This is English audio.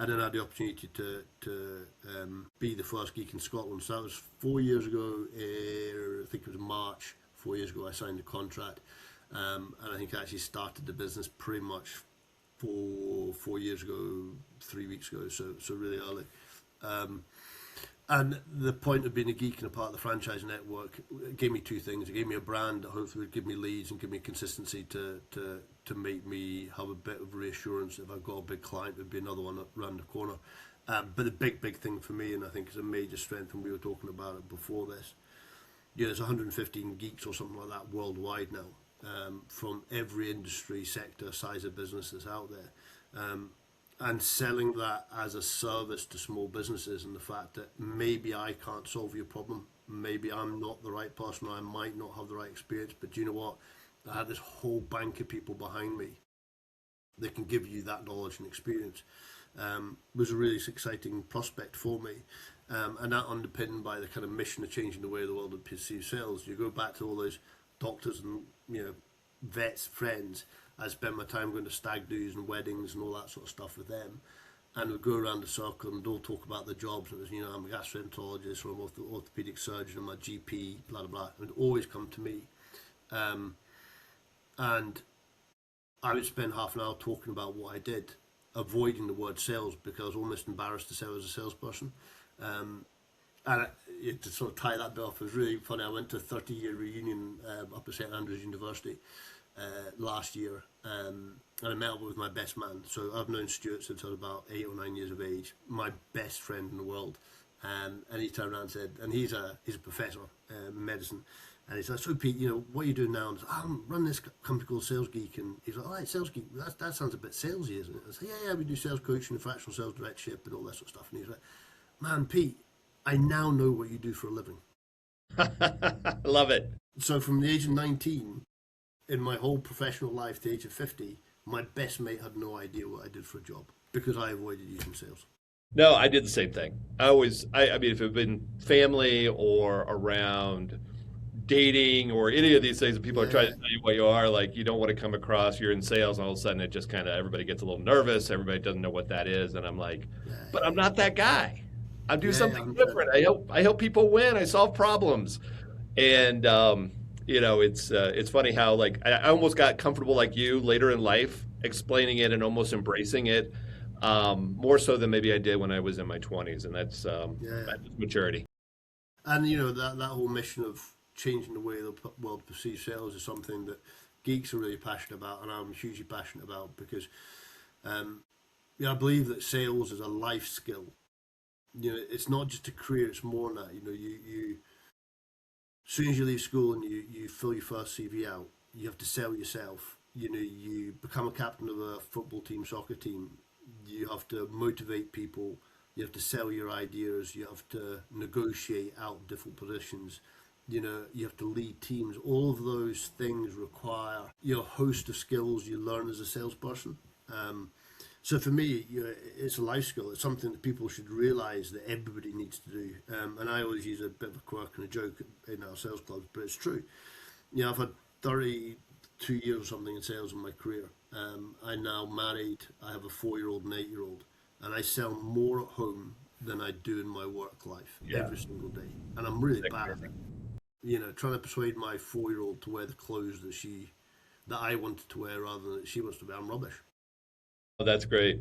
and then I had the opportunity to be the first geek in Scotland. So that was 4 years ago. I think it was March. 4 years ago, I signed the contract, and I think I actually started the business pretty much 4 years ago, 3 weeks ago. So really early. And the point of being a geek and a part of the franchise network, it gave me two things. It gave me a brand that hopefully would give me leads and give me consistency to make me have a bit of reassurance. If I've got a big client, there'd be another one around the corner. But the big thing for me, and I think is a major strength, and we were talking about it before this, there's 115 geeks or something like that worldwide now, from every industry, sector, size of business that's out there. And selling that as a service to small businesses, and the fact that maybe I can't solve your problem, maybe I'm not the right person, or I might not have the right experience, but do you know what? I had this whole bank of people behind me that can give you that knowledge and experience. Was a really exciting prospect for me, and that underpinned by the kind of mission of changing the way the world perceives sales. You go back to all those doctors and vets, friends. I spend my time going to stag do's and weddings and all that sort of stuff with them, and we'd go around the circle and they'll talk about their jobs. It was, I'm a gastroenterologist or I'm an orthopedic surgeon, I'm a GP, blah blah blah. It would always come to me, and I would spend half an hour talking about what I did, avoiding the word sales because I was almost embarrassed to say I was a salesperson. And to sort of tie that bit off, it was really funny. I went to a 30-year reunion up at St Andrews University last year, and I met up with my best man. So I've known Stuart since I was about 8 or 9 years of age, my best friend in the world. And he turned around and said, and he's a professor in medicine, and he's like, so Pete, what are you doing now? And I said, I'm running this company called Sales Geek. And he's like, all right, Sales Geek, that sounds a bit salesy, isn't it? I said, yeah, we do sales coaching, fractional sales, direct ship, and all that sort of stuff. And he's like, man, Pete, I now know what you do for a living. Love it. So from the age of 19, in my whole professional life to the age of 50, my best mate had no idea what I did for a job because I avoided using sales. No, I did the same thing. I mean, if it had been family or around dating or any of these things, and people are trying to tell you what you are, like you don't want to come across, you're in sales, and all of a sudden it just kind of, everybody gets a little nervous, everybody doesn't know what that is, and I'm like, but I'm not that guy. I do something different. I help people win. I solve problems. And it's funny how like I almost got comfortable like you later in life, explaining it and almost embracing it, more so than maybe I did when I was in my 20s, and that's maturity. And that whole mission of changing the way the world perceives sales is something that geeks are really passionate about, and I'm hugely passionate about because I believe that sales is a life skill. It's not just a career; it's more than that. You as soon as you leave school and you fill your first CV out, you have to sell yourself. You become a captain of a football team, soccer team. You have to motivate people. You have to sell your ideas. You have to negotiate out different positions. You have to lead teams. All of those things require a host of skills you learn as a salesperson. So for me, it's a life skill. It's something that people should realize that everybody needs to do. And I always use a bit of a quirk and a joke in our sales clubs, but it's true. I've had 32 years or something in sales in my career. I'm now married. I have a 4-year-old and 8-year-old, and I sell more at home than I do in my work life every single day. And I'm really bad at it. Trying to persuade my 4-year-old to wear the clothes that I wanted to wear rather than that she wants to wear. I'm rubbish. Oh, that's great.